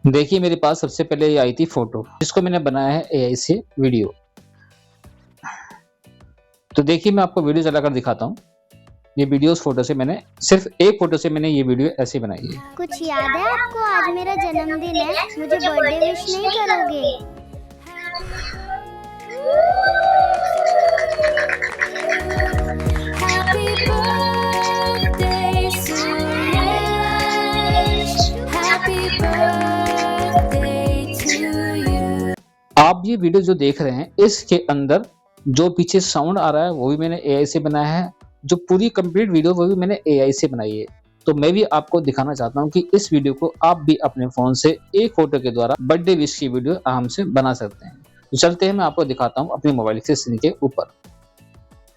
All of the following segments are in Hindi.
देखिए मेरे पास सबसे पहले ये आई थी फोटो, जिसको मैंने बनाया है एआई से वीडियो। तो देखिए मैं आपको वीडियो चलाकर दिखाता हूँ। ये वीडियोस फोटो से मैंने सिर्फ एक फोटो से मैंने ये वीडियो ऐसे बनाई है। कुछ याद है आपको? आज मेरा जन्मदिन है, मुझे बर्थडे विश नहीं करोगे? आप ये वीडियो जो देख रहे हैं, इसके अंदर जो पीछे साउंड आ रहा है वो भी मैंने एआई से बनाया है। जो पूरी कंप्लीट वीडियो वो भी मैंने एआई से बनाई है। तो मैं भी आपको दिखाना चाहता हूँ कि इस वीडियो को आप भी अपने फोन से एक फोटो के द्वारा बर्थडे विश की वीडियो आराम से बना सकते हैं। तो चलते हैं, मैं आपको दिखाता हूँ अपने मोबाइल के स्क्रीन के ऊपर।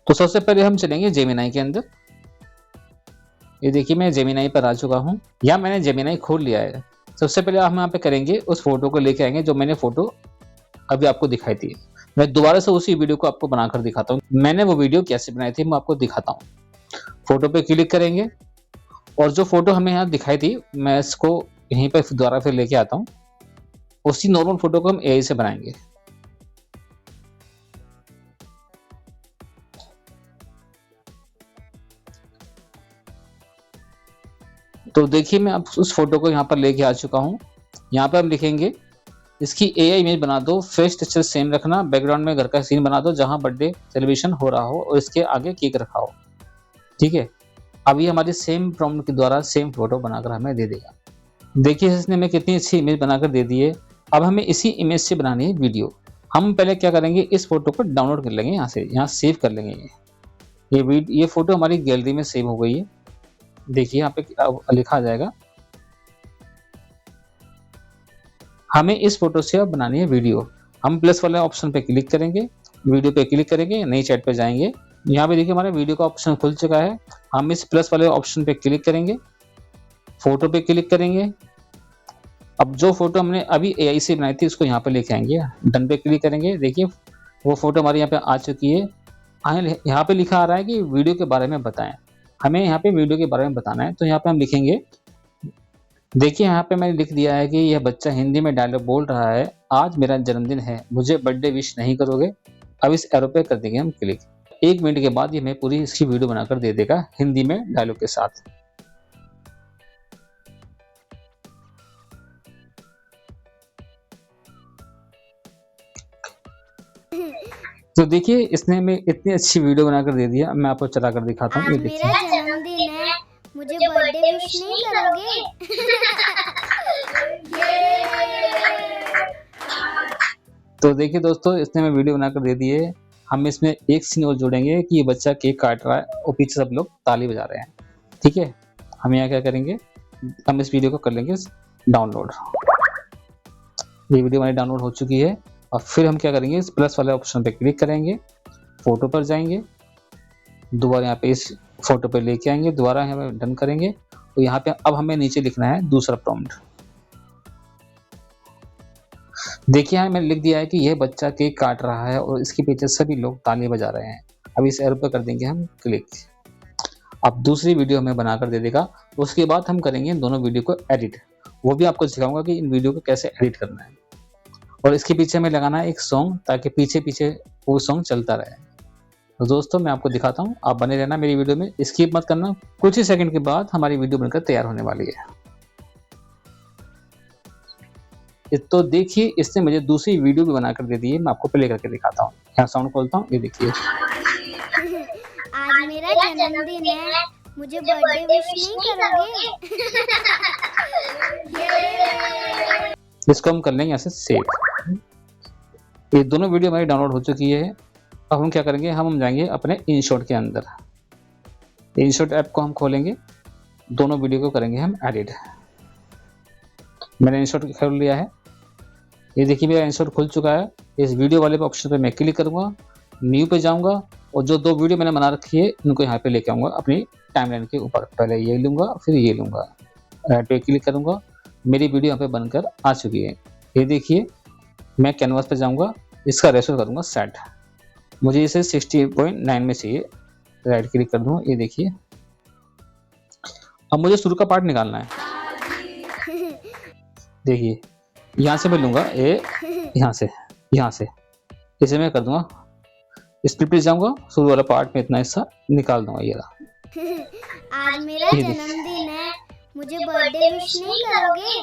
तो सबसे पहले हम चलेंगे जेमिनाई के अंदर। ये देखिए मैं जेमिनाई पर आ चुका हूँ। यहाँ मैंने जेमिनाई खोल लिया है। सबसे पहले हम यहाँ पे करेंगे, उस फोटो को लेके आएंगे जो मैंने फोटो अभी आपको दिखाई थी। मैं दोबारा से उसी वीडियो को आपको बनाकर दिखाता हूँ। मैंने वो वीडियो कैसे बनाई थी मैं आपको दिखाता हूँ। फोटो पे क्लिक करेंगे और जो फोटो हमें यहाँ दिखाई थी मैं इसको यहीं पर दोबारा फिर लेके आता हूँ। उसी नॉर्मल फोटो को हम एआई से बनाएंगे। तो देखिए मैं अब उस फोटो को यहाँ पर लेके आ चुका हूँ। यहाँ पर हम लिखेंगे इसकी एआई इमेज बना दो, फेस टेक्सचर सेम रखना, बैकग्राउंड में घर का सीन बना दो जहां बर्थडे सेलिब्रेशन हो रहा हो और इसके आगे केक रखा हो। ठीक है, अब ये हमारी सेम प्रॉम्प्ट के द्वारा सेम फोटो बनाकर हमें दे देगा। देखिए इसने हमें कितनी अच्छी इमेज बनाकर दे दी है। अब हमें इसी इमेज से बनानी है वीडियो। हम पहले क्या करेंगे, इस फोटो को डाउनलोड कर लेंगे, यहाँ से यहाँ सेव कर लेंगे। ये फोटो हमारी गैलरी में सेव हो गई है। देखिए यहाँ पे लिखा आ जाएगा। हमें इस फोटो से अब बनानी है वीडियो। हम प्लस वाले ऑप्शन पे क्लिक करेंगे, वीडियो पे क्लिक करेंगे, नई चैट पे जाएंगे। यहाँ पे देखिए हमारा वीडियो का ऑप्शन खुल चुका है। हम इस प्लस वाले ऑप्शन पे क्लिक करेंगे, फोटो पे क्लिक करेंगे। अब जो फोटो हमने अभी एआई से बनाई थी उसको यहाँ पे लेके आएंगे, डन पे क्लिक करेंगे। देखिए वो फोटो हमारे यहाँ पे आ चुकी है। यहाँ पे लिखा आ रहा है कि वीडियो के बारे में बताएं। हमें यहाँ पे वीडियो के बारे में बताना है, तो यहाँ पे हम लिखेंगे। देखिए यहाँ पे मैंने लिख दिया है कि यह बच्चा हिंदी में डायलॉग बोल रहा है, आज मेरा जन्मदिन है, मुझे बर्थडे विश नहीं करोगे? अब इस एरो पे कर देंगे हम क्लिक। 1 मिनट के बाद ये हमें पूरी इसकी वीडियो बनाकर दे देगा हिंदी में डायलॉग के साथ। तो देखिए इसने हमें इतनी अच्छी वीडियो बनाकर दे दिया। मैं आपको चला कर दिखाता हूँ। आज मेरा जन्मदिन है, मुझे बर्थडे विश नहीं करोगे? तो देखिए दोस्तों इसने हमें वीडियो बनाकर दे दी है। हम इसमें एक सीन और जोड़ेंगे कि ये बच्चा केक काट रहा है और पीछे सब लोग ताली बजा रहे हैं। ठीक है, हम यहाँ क्या करेंगे, हम इस वीडियो को कर लेंगे डाउनलोड। ये वीडियो हमारी डाउनलोड हो चुकी है। और फिर हम क्या करेंगे, इस प्लस वाले ऑप्शन पे क्लिक करेंगे, फोटो पर जाएंगे, दोबारा यहाँ पे इस फोटो पे लेके आएंगे, दोबारा यहाँ पे डन करेंगे। और यहाँ पे अब हमें नीचे लिखना है दूसरा प्रॉम्प्ट। देखिए यहाँ मैंने लिख दिया है कि यह बच्चा केक काट रहा है और इसके पीछे सभी लोग ताली बजा रहे हैं। अब इस एरो पे कर देंगे हम क्लिक। अब दूसरी वीडियो हमें बनाकर दे देगा। उसके बाद हम करेंगे इन दोनों वीडियो को एडिट। वो भी आपको सिखाऊंगा कि इन वीडियो को कैसे एडिट करना है। और इसके पीछे हमें लगाना है एक सॉन्ग, ताकि पीछे पीछे वो सॉन्ग चलता रहे। तो दोस्तों मैं आपको दिखाता हूँ, आप बने रहना मेरी वीडियो में, स्किप मत करना। कुछ ही सेकंड के बाद हमारी वीडियो बनकर तैयार होने वाली है। तो देखिए इसने मुझे दूसरी वीडियो भी बनाकर दे दी है। मैं आपको प्ले करके दिखाता हूँ। यहाँ साउंड खोलता हूँ, ये देखिए। आज मेरा जन्मदिन है, मुझे बर्थडे विश नहीं करोगे? इसको हम कर लेंगे यहाँ से सेव। ये दोनों वीडियो हमारी डाउनलोड हो चुकी है। अब हम क्या करेंगे, हम जाएंगे अपने InShot के अंदर। InShot ऐप को हम खोलेंगे, दोनों वीडियो को करेंगे हम एडिट। मैंने InShot खोल लिया है। ये देखिए मेरा InShot खुल चुका है। इस वीडियो वाले ऑप्शन पे मैं क्लिक करूंगा, न्यू पे जाऊंगा और जो 2 वीडियो मैंने बना रखी है इनको यहाँ पे लेके आऊंगा अपनी टाइमलाइन के ऊपर। पहले ये लूंगा, फिर ये लूंगा, ऐड पे क्लिक करूंगा। मेरी वीडियो यहाँ पे बनकर आ चुकी है। ये देखिए मैं कैनवास पे जाऊंगा, इसका रेशो करूंगा सेट। मुझे इसे 60.9 में चाहिए, राइट क्लिक कर दूंगा। ये देखिए अब मुझे शुरू का पार्ट निकालना है। देखिए यहाँ से मैं लूंगा ये, यहाँ से इसे मैं कर दूंगा स्प्लिट पे जाऊंगा, शुरू वाला पार्ट में इतना हिस्सा निकाल दूंगा। ये रहा, आज मेरा ये देखिए। जन्मदिन है, मुझे बर्थडे विश नहीं करोगे?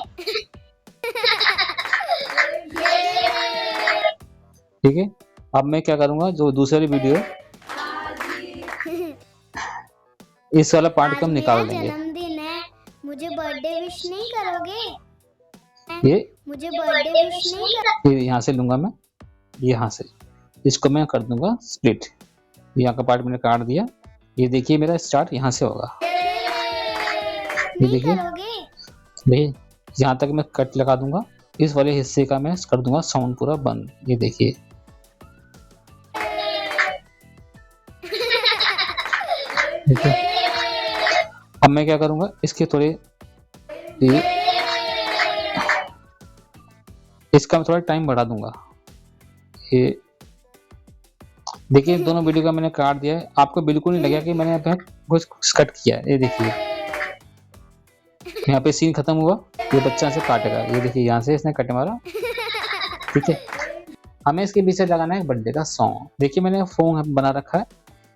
ठीक है, अब मैं क्या करूंगा, जो दूसरी वीडियो इस वाला पार्ट को हम आज निकाल मेरा देंगे। जन्मदिन है, मुझे बर्थडे विश नहीं करोगे? ये मुझे बर्थडे विश नहीं करोगे? फिर यहाँ से लूंगा मैं, यहाँ से इसको मैं कर दूंगा स्प्लिट। यहाँ का पार्ट मैंने काट दिया। ये देखिए मेरा स्टार्ट यहाँ से होगा। ये नहीं देखिए करोगे? भाई, यहाँ तक मैं कट लगा दूंगा। इस वाले हिस्से का मैं कर दूंगा साउंड पूरा बंद। ये देखिए, देखिए अब मैं क्या करूंगा, इसके थोड़े ये इसका थोड़ा टाइम बढ़ा दूंगा। ये देखिए, दोनों वीडियो का मैंने काट दिया है। आपको बिल्कुल नहीं लगेगा कि मैंने यहाँ पे कुछ कट किया है। ये देखिए, यहाँ पे सीन खत्म हुआ, ये बच्चा से काटेगा। ये देखिए, यहाँ से इसने कट मारा। ठीक है, हमें इसके पीछे लगाना है बर्थडे का सॉन्ग। देखिए, मैंने सॉन्ग बना रखा है।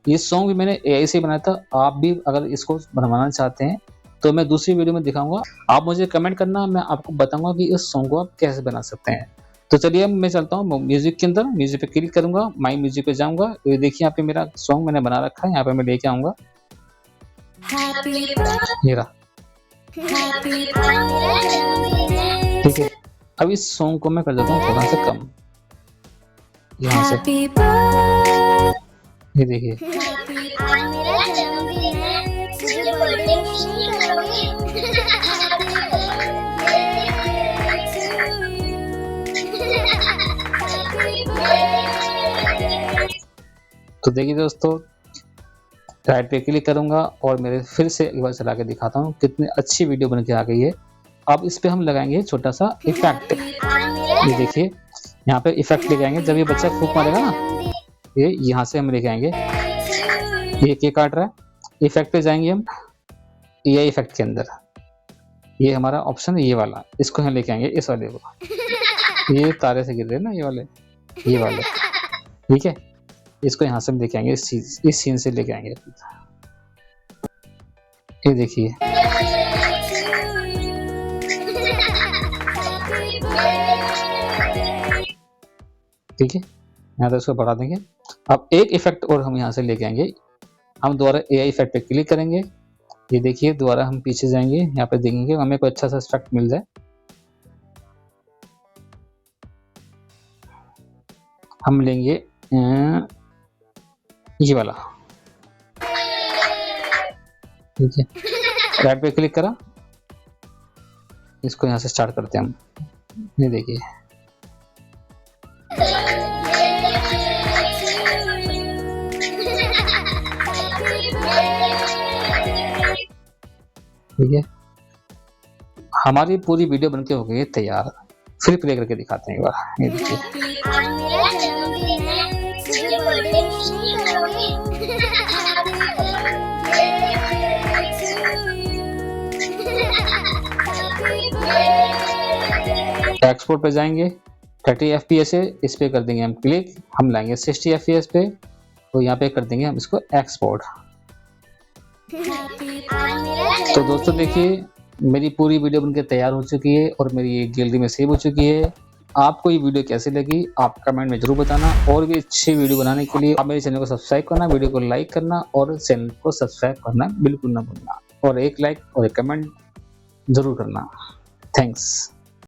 ये सॉन्ग भी मैंने एआई से बनाया था। आप भी अगर इसको बनवाना चाहते हैं तो मैं दूसरी वीडियो में दिखाऊंगा। आप मुझे कमेंट करना, मैं आपको बताऊंगा कि इस सॉन्ग को आप कैसे बना सकते हैं। तो चलिए, अब मैं चलता हूँ म्यूजिक के अंदर। म्यूजिक पे क्लिक करूंगा, माई म्यूजिक पे जाऊंगा। ये देखिए, यहाँ पे मेरा सॉन्ग मैंने बना रखा है। यहाँ पे मैं लेके आऊंगा, ये रहा। आज मेरा जन्मदिन है। ठीक है, अब इस सॉन्ग को मैं कर देता हूँ थोड़ा सा कम, यहाँ से। ये देखिए, आज मेरा जन्मदिन है, मुझे बर्थडे विश नहीं करोगे? तो देखिए दोस्तों, राइट पे क्लिक करूंगा और मेरे फिर से एक बार चला के दिखाता हूँ कितनी अच्छी वीडियो बन के आ गई है। अब इस पे हम लगाएंगे छोटा सा इफेक्ट। आज मेरा ये देखिए, यहाँ पे इफेक्ट लेके आएंगे। जब ये बच्चा फूंक मारेगा ना, ये यहाँ से हम लेके आएंगे। ये केक काट रहा है, इफेक्ट पे जाएंगे हम, ये इफेक्ट के अंदर ये हमारा ऑप्शन है, ये वाला। इसको हम लेके आएंगे, इस वाले को। ये तारे से गिर रहे हैं ना, ये वाले। ठीक है, इसको यहाँ से हम लेके आएंगे, इस सीन से लेके आएंगे। ये देखिए, ठीक है, यहाँ तो इसको बढ़ा देंगे। अब एक इफेक्ट और हम यहाँ से लेके आएंगे। हम दोबारा एआई इफेक्ट पे क्लिक करेंगे। ये देखिए, दोबारा हम पीछे जाएंगे, यहाँ पे देखेंगे हमें कोई अच्छा सा इफेक्ट मिल जाए। हम लेंगे ये वाला। ठीक है, राइट पे क्लिक करा, इसको यहाँ से स्टार्ट करते हैं हम। ये देखिए, ठीक है, हमारी पूरी वीडियो बनके हो गई है तैयार। फिर प्ले करके दिखाते हैं एक बार। ये देखिए, आज मेरा जन्मदिन है, मुझे बर्थडे विश नहीं करोगे? एक्सपोर्ट पे जाएंगे, 30 FPS है, इस पे कर देंगे हम क्लिक। हम लाएंगे 60 FPS पे, तो यहाँ पे कर देंगे हम इसको एक्सपोर्ट। आज मेरा तो दोस्तों देखिए, मेरी पूरी वीडियो बनके तैयार हो चुकी है और मेरी ये गैलरी में सेव हो चुकी है। आपको ये वीडियो कैसी लगी आप कमेंट में जरूर बताना। और भी अच्छी वीडियो बनाने के लिए आप मेरे चैनल को सब्सक्राइब करना, वीडियो को लाइक करना और चैनल को सब्सक्राइब करना बिल्कुल ना भूलना। और एक लाइक और एक कमेंट जरूर करना। थैंक्स।